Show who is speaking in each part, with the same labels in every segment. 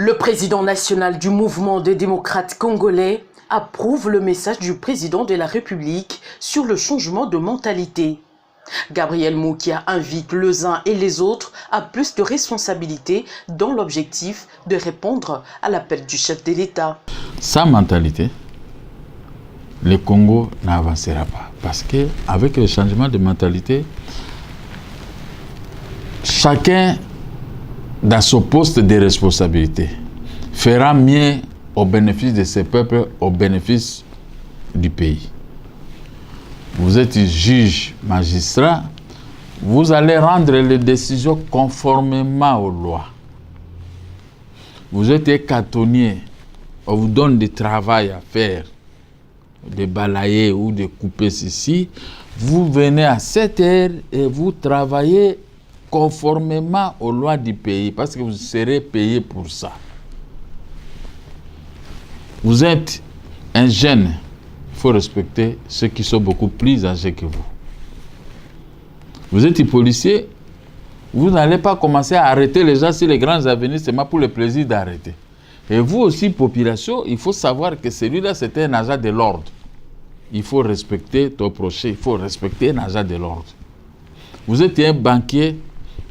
Speaker 1: Le président national du mouvement des démocrates congolais approuve le message du président de la République sur le changement de mentalité. Gabriel Moukia invite les uns et les autres à plus de responsabilités dans l'objectif de répondre à l'appel du chef de l'État.
Speaker 2: Sans mentalité, le Congo n'avancera pas. Parce qu'avec le changement de mentalité, chacun dans son poste de responsabilité fera mieux au bénéfice de ses peuples, au bénéfice du pays. Vous êtes juge, magistrat, vous allez rendre les décisions conformément aux lois. Vous êtes cantonnier, on vous donne du travail à faire, de balayer ou de couper ceci. Vous venez à 7 heures et vous travaillez conformément aux lois du pays, parce que vous serez payé pour ça. Vous êtes un jeune, il faut respecter ceux qui sont beaucoup plus âgés que vous. Vous êtes policier, vous n'allez pas commencer à arrêter les gens sur les grands avenues seulement pour le plaisir d'arrêter. Et vous aussi, population, il faut savoir que celui-là, c'était un agent de l'ordre. Il faut respecter ton prochain, il faut respecter un agent de l'ordre. Vous êtes un banquier,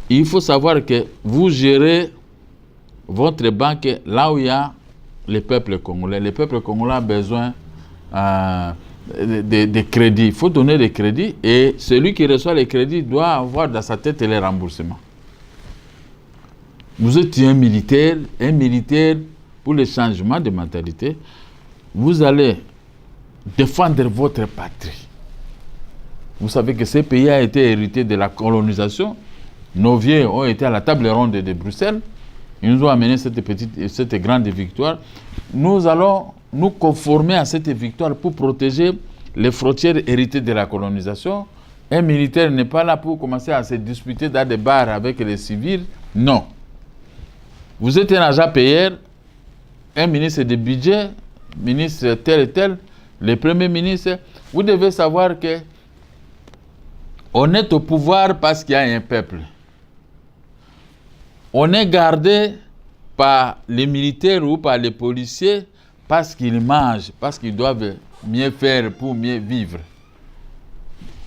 Speaker 2: il faut savoir que vous gérez votre banque là où il y a le peuple congolais. Le peuple congolais a besoin de crédits. Il faut donner des crédits et celui qui reçoit les crédits doit avoir dans sa tête les remboursements. Vous êtes un militaire pour le changement de mentalité. Vous allez défendre votre patrie. Vous savez que ce pays a été hérité de la colonisation. Nos vieux ont été à la table ronde de Bruxelles. Ils nous ont amené cette grande victoire. Nous allons nous conformer à cette victoire pour protéger les frontières héritées de la colonisation. Un militaire n'est pas là pour commencer à se disputer dans des bars avec les civils. Non. Vous êtes un agent payeur, un ministre de budget, ministre tel et tel, le premier ministre. Vous devez savoir que on est au pouvoir parce qu'il y a un peuple. On est gardé par les militaires ou par les policiers parce qu'ils mangent, parce qu'ils doivent mieux faire pour mieux vivre.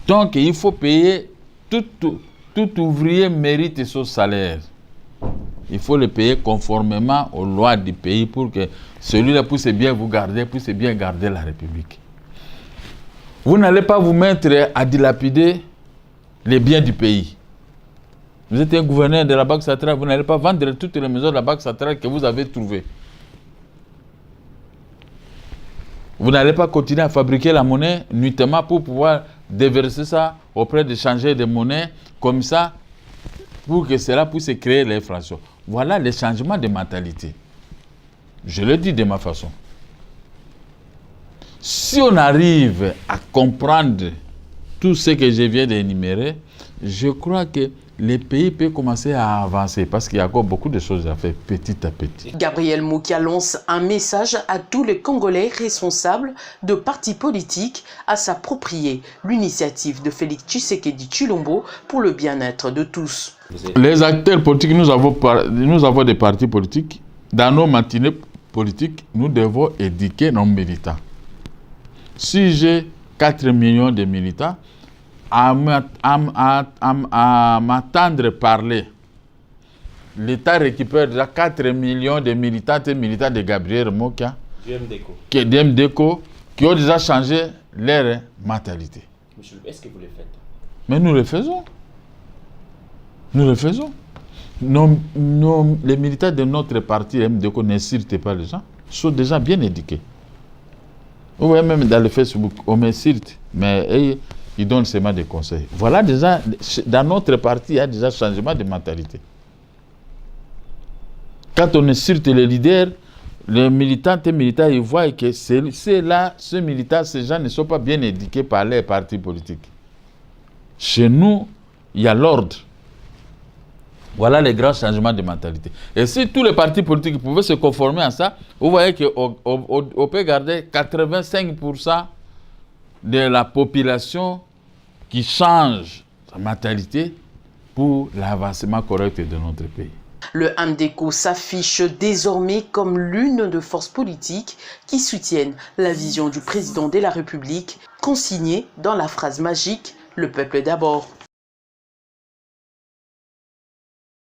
Speaker 2: Donc, il faut payer, tout ouvrier mérite son salaire. Il faut le payer conformément aux lois du pays pour que celui-là puisse bien vous garder, puisse bien garder la République. Vous n'allez pas vous mettre à dilapider les biens du pays. Vous êtes un gouverneur de la Banque centrale, vous n'allez pas vendre toutes les maisons de la Banque centrale que vous avez trouvées. Vous n'allez pas continuer à fabriquer la monnaie nuitamment pour pouvoir déverser ça auprès de changer de monnaie comme ça pour que cela puisse créer l'inflation. Voilà le changement de mentalité. Je le dis de ma façon. Si on arrive à comprendre tout ce que je viens d'énumérer, je crois que le pays peut commencer à avancer parce qu'il y a encore beaucoup de choses à faire petit à petit.
Speaker 1: Gabriel Moukia lance un message à tous les Congolais responsables de partis politiques à s'approprier l'initiative de Félix Tshisekedi Tshilombo pour le bien-être de tous.
Speaker 2: Les acteurs politiques, nous avons des partis politiques. Dans nos matinées politiques, nous devons éduquer nos militants. Si j'ai 4 millions de militants, à m'attendre parler, l'État récupère déjà 4 millions de militantes et militants de Gabriel Moukia, DMDECO, qui ont déjà changé leur mentalité.
Speaker 3: Monsieur, est-ce que vous le faites?
Speaker 2: Mais nous le faisons. Nous le faisons. Les militants de notre parti MDECO n'insultent pas les gens, sont déjà bien éduqués. Vous voyez même dans le Facebook, on m'insulte, mais ils donnent seulement des conseils. Voilà déjà, dans notre parti, il y a déjà changement de mentalité. Quand on insulte les leaders, les militantes et militants, ils voient que ces militants, ces gens ne sont pas bien éduqués par les partis politiques. Chez nous, il y a l'ordre. Voilà les grands changements de mentalité. Et si tous les partis politiques pouvaient se conformer à ça, vous voyez qu'on peut garder 85% de la population qui change sa mentalité pour l'avancement correct de notre pays.
Speaker 1: Le MDECO s'affiche désormais comme l'une des forces politiques qui soutiennent la vision du président de la République, consignée dans la phrase magique « Le peuple d'abord ».